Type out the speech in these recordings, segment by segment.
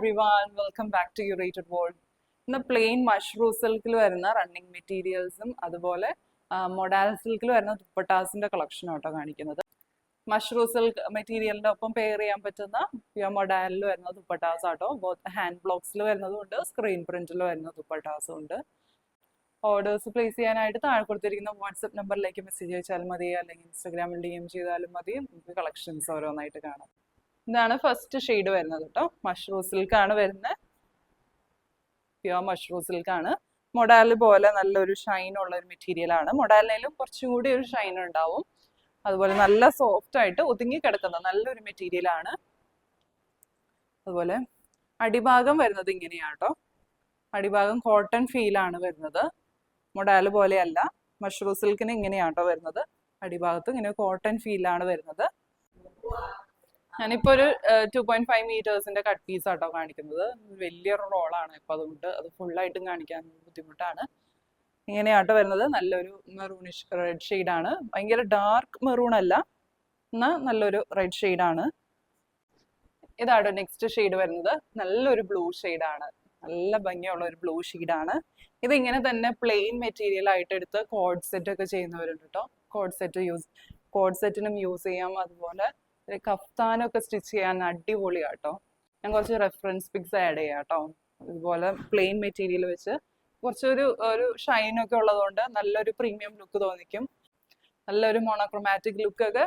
Everyone, welcome back to Curated World. ഇന്ന് plain mushroom സിൽക്കിൽ വരുന്ന റണ്ണിങ് മെറ്റീരിയൽസും അതുപോലെ മൊഡാൽ സിൽക്കിൽ വരുന്ന ദുപ്പട്ടാസിന്റെ കളക്ഷനും ആട്ടോ കാണിക്കുന്നത്. മഷ്റൂം സിൽക്ക് മെറ്റീരിയലിന്റെ ഒപ്പം പെയർ ചെയ്യാൻ പറ്റുന്ന പ്യുവർ മൊഡാലിൽ വരുന്ന ദുപ്പട്ടാസ് ആട്ടോ. ബോത്ത് ഹാൻഡ് ബ്ലോക്സിൽ വരുന്നതും ഉണ്ട്, സ്ക്രീൻ പ്രിന്റിൽ വരുന്ന ദുപ്പട്ടാസും ഉണ്ട്. ഓർഡേഴ്സ് പ്ലേസ് ചെയ്യാനായിട്ട് താഴെ കൊടുത്തിരിക്കുന്ന വാട്സപ്പ് നമ്പറിലേക്ക് മെസ്സേജ് അയച്ചാൽ മതി, അല്ലെങ്കിൽ ഇൻസ്റ്റാഗ്രാമിൽ DM ചെയ്താലും മതി. നമുക്ക് കളക്ഷൻസ് ഓരോന്നായിട്ട് കാണാം. ഇതാണ് ഫസ്റ്റ് ഷെയ്ഡ് വരുന്നത് കേട്ടോ. മഷ്റൂം സിൽക്ക് ആണ് വരുന്നത്, പ്യുവർ മഷ്റൂം സിൽക്ക് ആണ്. മൊഡാൽ പോലെ നല്ലൊരു ഷൈൻ ഉള്ള ഒരു മെറ്റീരിയൽ ആണ്. മൊഡാലിനും കുറച്ചും കൂടി ഒരു ഷൈൻ ഉണ്ടാവും. അതുപോലെ നല്ല സോഫ്റ്റ് ആയിട്ട് ഒതുങ്ങി കിടക്കുന്ന നല്ലൊരു മെറ്റീരിയൽ ആണ്. അതുപോലെ അടിഭാഗം വരുന്നത് ഇങ്ങനെയാണ് കേട്ടോ. അടിഭാഗം കോട്ടൺ ഫീൽ ആണ് വരുന്നത്, മൊഡാൽ പോലെയല്ല. മഷ്റൂം സിൽക്കിന് ഇങ്ങനെയാട്ടോ വരുന്നത്. അടിഭാഗത്ത് ഇങ്ങനെ കോട്ടൺ ഫീലാണ് വരുന്നത്. ഞാനിപ്പോൾ ഒരു 2.5 മീറ്റേഴ്സിന്റെ കട്ട് പീസ് ആട്ടോ കാണിക്കുന്നത്. വലിയൊരു റോളാണ്, ഇപ്പം അതുകൊണ്ട് അത് ഫുള്ളായിട്ടും കാണിക്കാൻ ബുദ്ധിമുട്ടാണ്. ഇങ്ങനെയാട്ടോ വരുന്നത്. നല്ലൊരു മെറൂണിഷ് റെഡ് ഷെയ്ഡാണ്. ഭയങ്കര ഡാർക്ക് മെറൂൺ അല്ല, എന്നാൽ നല്ലൊരു റെഡ് ഷെയ്ഡാണ്. ഇതാട്ടോ നെക്സ്റ്റ് ഷെയ്ഡ് വരുന്നത്. നല്ലൊരു ബ്ലൂ ഷെയ്ഡാണ്, നല്ല ഭംഗിയുള്ള ഒരു ബ്ലൂ ഷെയ്ഡാണ്. ഇതിങ്ങനെ തന്നെ പ്ലെയിൻ മെറ്റീരിയൽ ആയിട്ട് എടുത്ത് കോഡ് സെറ്റ് ഒക്കെ ചെയ്യുന്നവരുണ്ട് കേട്ടോ. കോഡ് സെറ്റിനും യൂസ് ചെയ്യാം. അതുപോലെ കഫ്താനൊക്കെ സ്റ്റിച്ച് ചെയ്യാൻ അടിപൊളിയാട്ടോ. ഞാൻ കുറച്ച് റെഫറൻസ് പിക്സ് ആഡ് ചെയ്യാം കേട്ടോ. ഇതുപോലെ പ്ലെയിൻ മെറ്റീരിയൽ വെച്ച് കുറച്ചൊരു ഷൈനൊക്കെ ഉള്ളതുകൊണ്ട് നല്ലൊരു പ്രീമിയം ലുക്ക് തോന്നിക്കും. നല്ലൊരു മോണോക്രോമാറ്റിക് ലുക്കൊക്കെ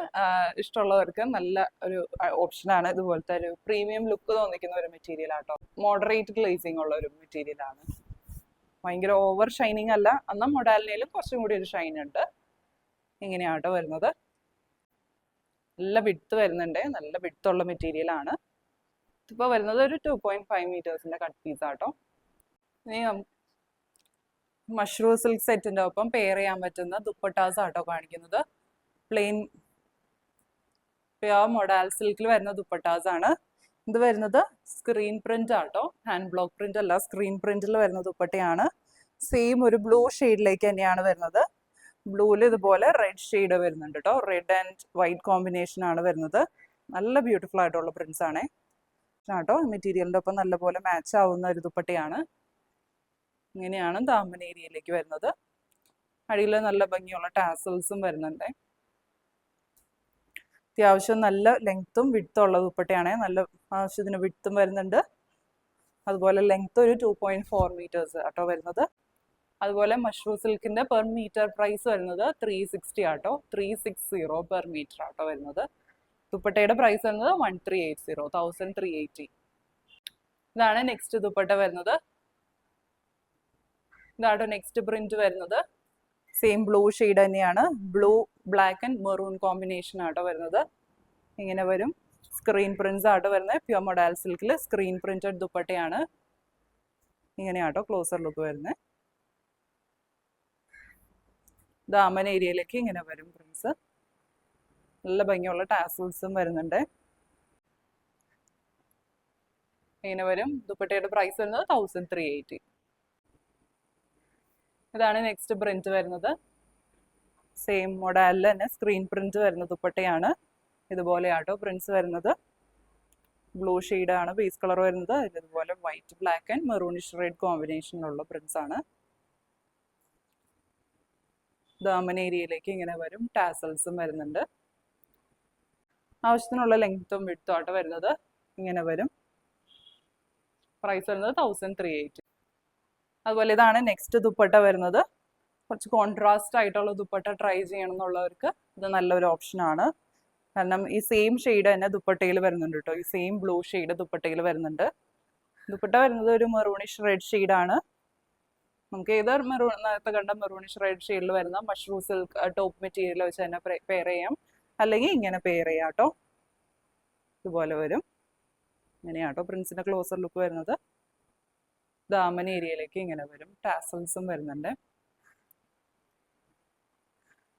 ഇഷ്ടമുള്ളവർക്ക് നല്ല ഒരു ഓപ്ഷനാണ്. ഇതുപോലത്തെ ഒരു പ്രീമിയം ലുക്ക് തോന്നിക്കുന്ന ഒരു മെറ്റീരിയൽ ആട്ടോ. മോഡറേറ്റ് ഗ്ലേസിങ് ഉള്ള ഒരു മെറ്റീരിയൽ ആണ്. ഭയങ്കര ഓവർ ഷൈനിങ് അല്ല, എന്നാൽ മൊഡാലിനേലും കുറച്ചും കൂടി ഒരു ഷൈൻ ഉണ്ട്. ഇങ്ങനെയാട്ടോ വരുന്നത്. നല്ല വിഡ്ത്ത് വരുന്നുണ്ട്, നല്ല വിഡ്ത്തുള്ള മെറ്റീരിയൽ ആണ്. ഇപ്പോൾ വരുന്നത് ഒരു 2.5 മീറ്റേഴ്സിന്റെ കട്ട് പീസ് ആട്ടോ. ഇനി മഷ്റൂം സിൽക്ക് സെറ്റിന്റെ ഒപ്പം പെയർ ചെയ്യാൻ പറ്റുന്ന ദുപ്പട്ടാസ് ആട്ടോ കാണിക്കുന്നത്. പ്ലെയിൻ പ്യുവർ മൊഡാൽ സിൽക്കിൽ വരുന്ന ദുപ്പട്ടാസ് ആണ്. ഇത് വരുന്നത് സ്ക്രീൻ പ്രിന്റ് ആട്ടോ, ഹാൻഡ് ബ്ലോക്ക് പ്രിന്റ് അല്ല, സ്ക്രീൻ പ്രിന്റിൽ വരുന്ന ദുപ്പട്ടയാണ്. സെയിം ഒരു ബ്ലൂ ഷെയ്ഡിലേക്ക് തന്നെയാണ് വരുന്നത്. ബ്ലൂവിൽ ഇതുപോലെ റെഡ് ഷെയ്ഡ് വരുന്നുണ്ട് കേട്ടോ. റെഡ് ആൻഡ് വൈറ്റ് കോമ്പിനേഷൻ ആണ് വരുന്നത്. നല്ല ബ്യൂട്ടിഫുൾ ആയിട്ടുള്ള പ്രിന്റ്സ് ആണേ കേട്ടോ. മെറ്റീരിയലിൻ്റെ ഒപ്പം നല്ലപോലെ മാച്ച് ആവുന്ന ഒരു ദുപ്പട്ടയാണ്. ഇങ്ങനെയാണ് ദാമൻ ഏരിയയിലേക്ക് വരുന്നത്. അടിയിൽ നല്ല ഭംഗിയുള്ള ടാസൽസും വരുന്നുണ്ട്. അത്യാവശ്യം നല്ല ലെങ്ത്തും വിഡ്ത്തും ഉള്ള ദുപ്പട്ടയാണ്. നല്ല ആവശ്യത്തിന് വിഡ്ത്തും വരുന്നുണ്ട്. അതുപോലെ ലെങ്ത്ത് ഒരു 2.4 മീറ്റേഴ്സ് ആട്ടോ വരുന്നത്. അതുപോലെ മഷ്റൂം സിൽക്കിന്റെ പെർ മീറ്റർ പ്രൈസ് വരുന്നത് 360 ആട്ടോ. 360 പെർ മീറ്റർ ആട്ടോ വരുന്നത്. ദുപ്പട്ടയുടെ പ്രൈസ് വരുന്നത് 1380. ഇതാണ് നെക്സ്റ്റ് ദുപ്പട്ട വരുന്നത്. ഇതാട്ടോ നെക്സ്റ്റ് പ്രിന്റ് വരുന്നത്. സെയിം ബ്ലൂ ഷെയ്ഡ് തന്നെയാണ്. Blue black and maroon combination ആട്ടോ വരുന്നത്. ഇങ്ങനെ വരും. സ്ക്രീൻ പ്രിന്റ്സ് ആട്ടോ വരുന്നത്. പ്യുവർ മൊഡാൽ സിൽക്കിൽ സ്ക്രീൻ പ്രിന്റഡ് ദുപ്പട്ടയാണ്. ഇങ്ങനെയാട്ടോ ക്ലോസർ ലുക്ക് വരുന്നത്. ദാമൻ ഏരിയയിലേക്ക് ഇങ്ങനെ വരും പ്രിന്റ്സ്. നല്ല ഭംഗിയുള്ള ടാസൽസും വരുന്നുണ്ട്. ഇങ്ങനെ വരും. ദുപ്പട്ടയുടെ പ്രൈസ് വരുന്നത് 1380. ഇതാണ് നെക്സ്റ്റ് പ്രിന്റ് വരുന്നത്. സെയിം മൊഡാലിൽ തന്നെ സ്ക്രീൻ പ്രിന്റ് വരുന്ന ദുപ്പട്ടയാണ്. ഇതുപോലെയാട്ടോ പ്രിന്റ്സ് വരുന്നത്. ബ്ലൂ ഷെയ്ഡാണ് ബേസ് കളർ വരുന്നത്. ഇതുപോലെ white black and maroonish red കോമ്പിനേഷനിലുള്ള പ്രിന്റ്സ് ആണ്. ദാമൻ ഏരിയയിലേക്ക് ഇങ്ങനെ വരും. ടാസൽസും വരുന്നുണ്ട്. ആവശ്യത്തിനുള്ള ലെങ്ത്തും വിഡ്ത്തും ആട്ടോ വരുന്നത്. ഇങ്ങനെ വരും. പ്രൈസ് വരുന്നത് 1380. അതുപോലെ ഇതാണ് നെക്സ്റ്റ് ദുപ്പട്ട വരുന്നത്. കുറച്ച് കോൺട്രാസ്റ്റ് ആയിട്ടുള്ള ദുപ്പട്ട ട്രൈ ചെയ്യണം എന്നുള്ളവർക്ക് ഇത് നല്ലൊരു ഓപ്ഷനാണ്. കാരണം ഈ സെയിം ഷെയ്ഡ് തന്നെ ദുപ്പട്ടയിൽ വരുന്നുണ്ട് കേട്ടോ. ഈ സെയിം ബ്ലൂ ഷെയ്ഡ് ദുപ്പട്ടയിൽ വരുന്നുണ്ട്. ദുപ്പട്ട വരുന്നത് ഒരു മെറൂണിഷ് റെഡ് ഷെയ്ഡാണ്. നമുക്ക് ഏത് നേരത്തെ കണ്ട മെറൂണിഷ് റെഡ് ഷെയ്ഡിൽ വരുന്ന മഷ്റൂം സിൽക്ക് ടോപ്പ് മെറ്റീരിയൽ വെച്ച് തന്നെ പെയർ ചെയ്യാം, അല്ലെങ്കിൽ ഇങ്ങനെ പെയർ ചെയ്യാം കേട്ടോ. ഇതുപോലെ വരും. ഇങ്ങനെയാട്ടോ പ്രിൻസിന്റെ ക്ലോസർ ലുക്ക് വരുന്നത്. ദാമൻ ഏരിയയിലേക്ക് ഇങ്ങനെ വരും. ടാസൽസും വരുന്നുണ്ട്.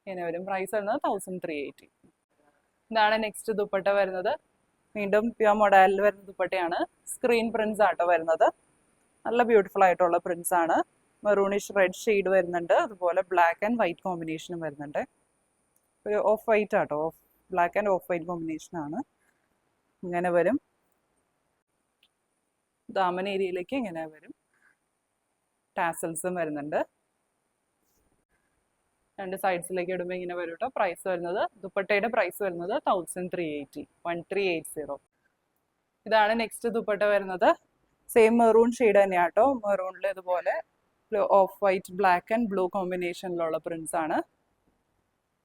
ഇങ്ങനെ വരും. പ്രൈസ് വരുന്നത് 1380. ഇതാണ് നെക്സ്റ്റ് ദുപ്പട്ട വരുന്നത്. വീണ്ടും പ്യുവർ മൊഡാലിൽ വരുന്ന ദുപ്പട്ടയാണ്. സ്ക്രീൻ പ്രിന്റ്സ് ആട്ടോ വരുന്നത്. നല്ല ബ്യൂട്ടിഫുൾ ആയിട്ടുള്ള പ്രിന്റ്സ് ആണ്. മെറൂണിഷ് റെഡ് ഷെയ്ഡ് വരുന്നുണ്ട്. അതുപോലെ ബ്ലാക്ക് ആൻഡ് വൈറ്റ് കോമ്പിനേഷനും വരുന്നുണ്ട്. ഒരു ഓഫ് വൈറ്റ് ആട്ടോ, black and of white combination ആണ്. ഇങ്ങനെ വരും. ദാമൻ ഏരിയയിലേക്ക് ഇങ്ങനെ വരും. ടാസൽസും വരുന്നുണ്ട്. രണ്ട് സൈഡ്സിലേക്ക് ഇടുമ്പോൾ ഇങ്ങനെ വരും കേട്ടോ. പ്രൈസ് വരുന്നത്, ദുപ്പട്ടയുടെ പ്രൈസ് വരുന്നത് 1380, 1380. ഇതാണ് നെക്സ്റ്റ് ദുപ്പട്ട വരുന്നത്. സെയിം മെറൂൺ ഷെയ്ഡ് തന്നെയാണ് കേട്ടോ. മെറൂണിൽ ഇതുപോലെ off white black and blue കോമ്പിനേഷനിലുള്ള പ്രിന്റ്സ് ആണ്.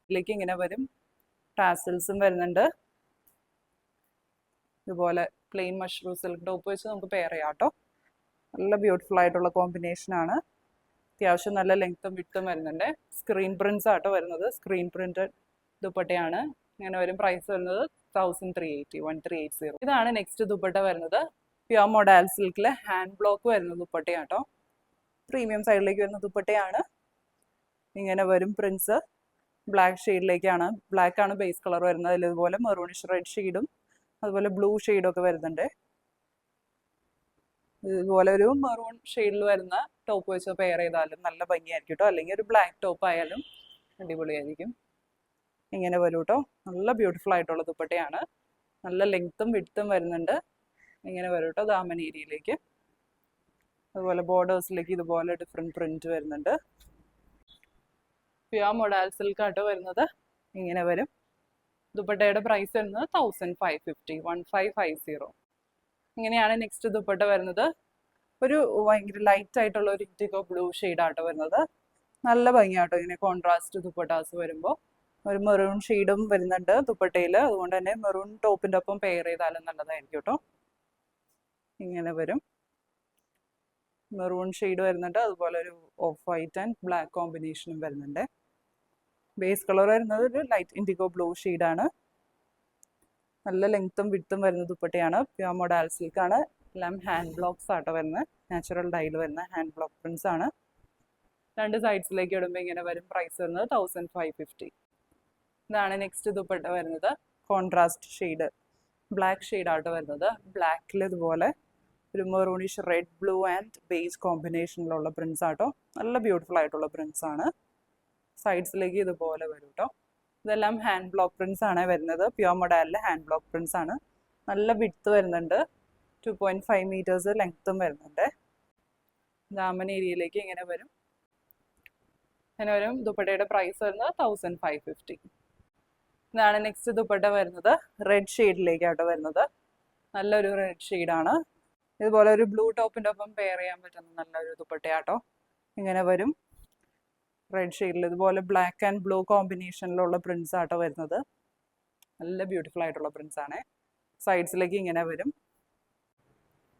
ഇതിലേക്ക് ഇങ്ങനെ വരും. ടാസൽസും വരുന്നുണ്ട്. ഇതുപോലെ പ്ലെയിൻ മഷ്റൂം സിൽക്ക് ടോപ്പ് വെച്ച് നമുക്ക് പെയർ ചെയ്യാം കേട്ടോ. നല്ല ബ്യൂട്ടിഫുൾ ആയിട്ടുള്ള കോമ്പിനേഷൻ ആണ്. അത്യാവശ്യം നല്ല ലെങ്ത്തും വിട്ടും വരുന്നുണ്ട്. സ്ക്രീൻ പ്രിന്റ്സ് ആട്ടോ വരുന്നത്. സ്ക്രീൻ പ്രിന്റഡ് ദുപ്പട്ടയാണ്. ഇങ്ങനെ വരും. പ്രൈസ് വരുന്നത് 1380, 1380. ഇതാണ് നെക്സ്റ്റ് ദുപ്പട്ട വരുന്നത്. പ്യുർ മൊഡാൽ സിൽക്കില് ഹാൻഡ് ബ്ലോക്ക് വരുന്ന ദുപ്പട്ടയാട്ടോ. പ്രീമിയം സൈഡിലേക്ക് വരുന്ന ദുപ്പട്ടയാണ്. ഇങ്ങനെ വരും പ്രിന്റ്സ്. ബ്ലാക്ക് ഷെയ്ഡിലേക്കാണ്. ബ്ലാക്ക് ആണ് ബേസ് കളർ വരുന്നത്. അതിൽ ഇതുപോലെ മെറൂണിഷ് റെഡ് ഷെയ്ഡും അതുപോലെ ബ്ലൂ ഷെയ്ഡും ഒക്കെ വരുന്നുണ്ട്. ഇതുപോലെ ഒരു മെറൂൺ ഷെയ്ഡിൽ വരുന്ന ടോപ്പ് വെച്ച് പെയർ ചെയ്താലും നല്ല ഭംഗിയായിരിക്കും കേട്ടോ. അല്ലെങ്കിൽ ഒരു ബ്ലാക്ക് ടോപ്പ് ആയാലും അടിപൊളിയായിരിക്കും. ഇങ്ങനെ വരും കേട്ടോ. നല്ല ബ്യൂട്ടിഫുൾ ആയിട്ടുള്ള ദുപ്പട്ടയാണ്. നല്ല ലെങ്ത്തും വിഡ്ത്തും വരുന്നുണ്ട്. ഇങ്ങനെ വരും കേട്ടോ. ദാമൻ ഏരിയയിലേക്ക് അതുപോലെ ബോർഡേഴ്സിലേക്ക് ഇതുപോലെ ഡിഫറെൻറ്റ് പ്രിന്റ് വരുന്നുണ്ട്. പ്യുർ മൊഡാൽ സിൽക്ക് ആട്ടോ വരുന്നത്. ഇങ്ങനെ വരും. ദുപ്പട്ടയുടെ പ്രൈസ് വരുന്നത് 1550, 1550. ഇങ്ങനെയാണ് നെക്സ്റ്റ് ദുപ്പട്ട വരുന്നത്. ഒരു ഭയങ്കര ലൈറ്റ് ആയിട്ടുള്ള ഒരു ഇൻഡിഗോ ബ്ലൂ ഷെയ്ഡാട്ടോ വരുന്നത്. നല്ല ഭംഗിയാട്ടോ ഇങ്ങനെ കോൺട്രാസ്റ്റ് ദുപ്പട്ടാസ് വരുമ്പോൾ. ഒരു മെറൂൺ ഷെയ്ഡും വരുന്നുണ്ട് ദുപ്പട്ടയിൽ. അതുകൊണ്ട് തന്നെ മെറൂൺ ടോപ്പിൻ്റെ ഒപ്പം പെയർ ചെയ്താലും നല്ലതായിരിക്കും കേട്ടോ. ഇങ്ങനെ വരും. മെറൂൺ ഷെയ്ഡ് വരുന്നുണ്ട്. അതുപോലെ ഒരു ഓഫ് വൈറ്റ് ആൻഡ് ബ്ലാക്ക് കോമ്പിനേഷനും വരുന്നുണ്ട്. ബേസ് കളർ വരുന്നത് ഒരു ലൈറ്റ് ഇൻഡിഗോ ബ്ലൂ ഷെയ്ഡാണ്. നല്ല ലെങ്ത്തും വിഡ്ത്തും വരുന്ന ദുപ്പട്ടയാണ്. പ്യുർ മൊഡാൽ സിൽക്ക് ആണ്. എല്ലാം ഹാൻഡ് ബ്ലോക്സ് ആട്ടോ വരുന്നത്. നാച്ചുറൽ ഡൈയിൽ വരുന്ന ഹാൻഡ് ബ്ലോക്ക് പ്രിന്റ്സ് ആണ്. രണ്ട് സൈഡ്സിലേക്ക് ഇടുമ്പോൾ ഇങ്ങനെ വരും. പ്രൈസ് വരുന്നത് 1550. ഇതാണ് നെക്സ്റ്റ് ദുപ്പട്ട വരുന്നത്. കോൺട്രാസ്റ്റ് ഷെയ്ഡ് ബ്ലാക്ക് ഷെയ്ഡ് ആട്ടോ വരുന്നത്. ബ്ലാക്കിൽ ഇതുപോലെ ഒരു maroonish red blue and base കോമ്പിനേഷനിലുള്ള പ്രിന്റ്സ് ആട്ടോ. നല്ല ബ്യൂട്ടിഫുൾ ആയിട്ടുള്ള പ്രിന്റ്സ് ആണ്. സൈഡ്സിലേക്ക് ഇതുപോലെ വരും കേട്ടോ. ഇതെല്ലാം ഹാൻഡ് ബ്ലോക്ക് പ്രിന്റ്സ് ആണ് വരുന്നത്. പ്യുർ മൊഡാലിലെ ഹാൻഡ് ബ്ലോക്ക് പ്രിന്റ്സ് ആണ്. നല്ല വിഡ്ത്ത് വരുന്നുണ്ട്. 2.5 മീറ്റേഴ്സ് ലെങ്ത്തും വരുന്നുണ്ട്. ദാമൻ ഏരിയയിലേക്ക് ഇങ്ങനെ വരും. ഇങ്ങനെ വരും. ദുപ്പട്ടയുടെ പ്രൈസ് വരുന്നത് 1550. ഇതാണ് നെക്സ്റ്റ് ദുപ്പട്ട വരുന്നത്. റെഡ് ഷെയ്ഡിലേക്കാട്ടോ വരുന്നത്. നല്ലൊരു റെഡ് ഷെയ്ഡാണ്. ഇതുപോലെ ഒരു ബ്ലൂ ടോപ്പിൻ്റെ ഒപ്പം പെയർ ചെയ്യാൻ പറ്റുന്ന നല്ലൊരു ദുപ്പട്ടയാട്ടോ. ഇങ്ങനെ വരും. റെഡ് ഷെയ്ഡിൽ ഇതുപോലെ ബ്ലാക്ക് ആൻഡ് ബ്ലൂ കോമ്പിനേഷനിലുള്ള പ്രിന്റ്സ് ആട്ടോ വരുന്നത്. നല്ല ബ്യൂട്ടിഫുൾ ആയിട്ടുള്ള പ്രിന്റ്സ് ആണ്. സൈഡ്സിലേക്ക് ഇങ്ങനെ വരും.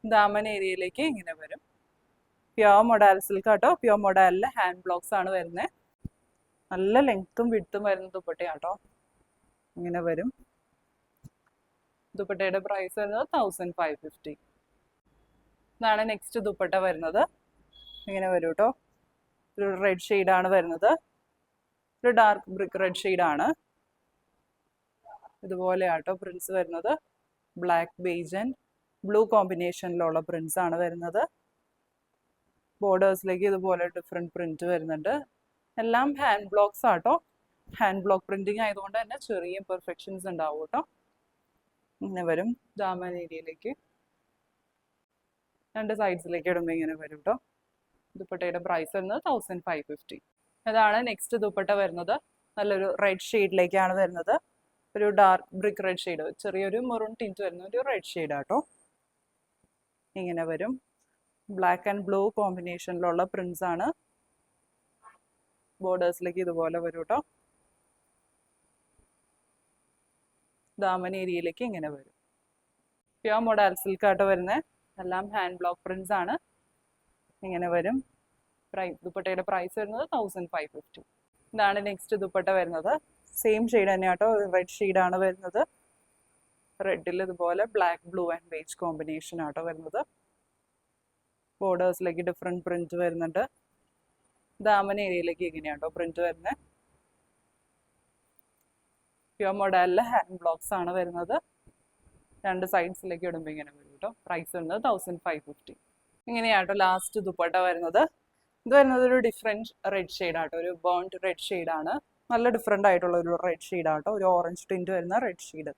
ദാമൻ ഏരിയയിലേക്ക് ഇങ്ങനെ വരും. പ്യുർ മൊഡാൽ സിൽക്ക് ആട്ടോ. പ്യുർ മൊഡാലിൽ ഹാൻഡ് ബ്ലോക്സ് ആണ് വരുന്നത്. നല്ല ലെങ്ത്തും വിഡ്ത്തും വരുന്ന ദുപ്പട്ടയാട്ടോ. ഇങ്ങനെ വരും. ദുപ്പട്ടയുടെ പ്രൈസ് വരുന്നത് 1550. ഇതാണ് നെക്സ്റ്റ് ദുപ്പട്ട വരുന്നത്. ഇങ്ങനെ വരും കേട്ടോ. ഒരു റെഡ് ഷെയ്ഡാണ് വരുന്നത്. ഒരു ഡാർക്ക് ബ്രിക്ക് റെഡ് ഷെയ്ഡാണ്. ഇതുപോലെ ആട്ടോ പ്രിന്റ്സ് വരുന്നത്. ബ്ലാക്ക് ബേജ് ആൻഡ് ബ്ലൂ കോമ്പിനേഷനിലുള്ള പ്രിന്റ്സ് ആണ് വരുന്നത്. ബോർഡേഴ്സിലേക്ക് ഇതുപോലെ ഡിഫറെൻറ്റ് പ്രിന്റ് വരുന്നുണ്ട്. എല്ലാം ഹാൻഡ് ബ്ലോക്സ് ആട്ടോ. ഹാൻഡ് ബ്ലോക്ക് പ്രിന്റിങ് ആയതുകൊണ്ട് തന്നെ ചെറിയ പെർഫെക്ഷൻസ് ഉണ്ടാവും കേട്ടോ. ഇങ്ങനെ വരും. ദാമൻ ഏരിയയിലേക്ക് രണ്ട് സൈഡ്സിലേക്ക് ഇടുമ്പോൾ ഇങ്ങനെ വരും കേട്ടോ. ദുപ്പട്ടയുടെ പ്രൈസ് വരുന്നത് 1550. അതാണ് നെക്സ്റ്റ് ദുപ്പട്ട വരുന്നത്. നല്ലൊരു റെഡ് ഷെയ്ഡിലേക്കാണ് വരുന്നത്. ഒരു ഡാർക്ക് ബ്രിക്ക് റെഡ് ഷെയ്ഡ്, ചെറിയൊരു മെറൂൺ ടിൻറ്റ് വരുന്ന ഒരു റെഡ് ഷെയ്ഡ് ആട്ടോ. ഇങ്ങനെ വരും. ബ്ലാക്ക് ആൻഡ് ബ്ലൂ കോമ്പിനേഷനിലുള്ള പ്രിന്റ്സ് ആണ്. ബോർഡേഴ്സിലേക്ക് ഇതുപോലെ വരും കേട്ടോ. ദാമൻ ഏരിയയിലേക്ക് ഇങ്ങനെ വരും. പ്യുർ മൊഡാൽ സിൽക്ക് ആട്ടോ വരുന്നത്. എല്ലാം ഹാൻഡ് ബ്ലോക്ക് പ്രിന്റ്സ് ആണ്. ഇങ്ങനെ വരും. ദുപ്പട്ടയുടെ പ്രൈസ് വരുന്നത് 1550. ഇതാണ് നെക്സ്റ്റ് ദുപ്പട്ട വരുന്നത്. സെയിം ഷെയ്ഡ് തന്നെ ആട്ടോ. റെഡ് ഷെയ്ഡാണ് വരുന്നത്. റെഡിൽ ഇതുപോലെ black blue and beige combination ആട്ടോ വരുന്നത്. ബോർഡേഴ്സിലേക്ക് ഡിഫറെൻറ്റ് പ്രിന്റ് വരുന്നുണ്ട്. ദാമൻ ഏരിയയിലേക്ക് ഇങ്ങനെയാട്ടോ പ്രിന്റ് വരുന്നത്. പ്യുർ മൊഡാലിലെ ഹാൻഡ് ബ്ലോക്സ് ആണ് വരുന്നത്. രണ്ട് സൈഡ്സിലേക്ക് ഇടുമ്പോൾ ഇങ്ങനെ വരും കേട്ടോ. പ്രൈസ് വരുന്നത് 1550. ഇങ്ങനെയാട്ടോ ലാസ്റ്റ് ദുപ്പട്ട വരുന്നത്. ഇത് വരുന്നത് ഒരു ഡിഫറെൻറ്റ് റെഡ് ഷെയ്ഡാട്ടോ. ഒരു ബേൺഡ് റെഡ് ഷെയ്ഡാണ്. നല്ല ഡിഫറെൻ്റ് ആയിട്ടുള്ള ഒരു റെഡ് ഷെയ്ഡാട്ടോ. ഒരു ഓറഞ്ച് ടിൻറ്റ് വരുന്ന റെഡ് ഷെയ്ഡ്.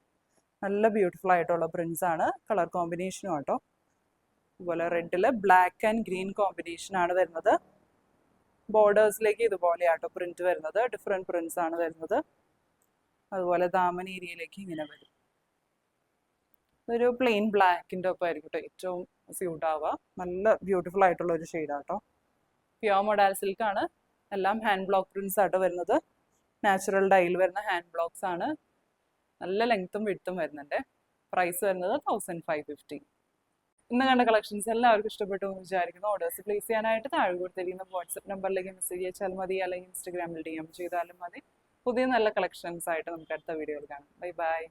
നല്ല ബ്യൂട്ടിഫുൾ ആയിട്ടുള്ള പ്രിന്റ്സ് ആണ്. കളർ കോമ്പിനേഷനും ആട്ടോ. അതുപോലെ റെഡില് ബ്ലാക്ക് ആൻഡ് ഗ്രീൻ കോമ്പിനേഷൻ ആണ് വരുന്നത്. ബോർഡേഴ്സിലേക്ക് ഇതുപോലെയാട്ടോ പ്രിന്റ് വരുന്നത്, ഡിഫറെന്റ് പ്രിന്റ്സ് ആണ് വരുന്നത്. അതുപോലെ ദാമൻ ഏരിയയിലേക്ക് ഇങ്ങനെ വരും. ഇതൊരു പ്ലെയിൻ ബ്ലാക്കിന്റെ ഒപ്പം ആയിരിക്കും കേട്ടോ ഏറ്റവും സ്യൂട്ട് ആവുക. നല്ല ബ്യൂട്ടിഫുൾ ആയിട്ടുള്ള ഒരു ഷെയ്ഡാട്ടോ. പ്യോർ മൊഡാൽ സിൽക്ക് ആണ്. എല്ലാം ഹാൻഡ് ബ്ലോക്ക് പ്രിന്റ്സ് ആട്ടോ വരുന്നത്. നാച്ചുറൽ ഡൈയിൽ വരുന്ന ഹാൻഡ് ബ്ലോക്സ് ആണ്. നല്ല ലെങ്ത്തും വിഡ്ത്തും വരുന്നുണ്ട്. പ്രൈസ് വരുന്നത് 1550. ഇന്ന് കണ്ട കളക്ഷൻസ് എല്ലാവർക്കും ഇഷ്ടപ്പെട്ടു എന്ന് വിചാരിക്കുന്നു. ഓർഡേഴ്സ് പ്ലേസ് ചെയ്യാനായിട്ട് താഴെ കൊടുത്തിരിക്കുന്ന വാട്സ്ആപ്പ് നമ്പറിലേക്ക് മെസ്സേജ് അയച്ചാൽ മതി, അല്ലെങ്കിൽ ഇൻസ്റ്റഗ്രാമിൽ DM ചെയ്താലും മതി. പുതിയ നല്ല കളക്ഷൻസ് ആയിട്ട് നമുക്ക് അടുത്ത വീഡിയോയിൽ കാണാം. Bye bye.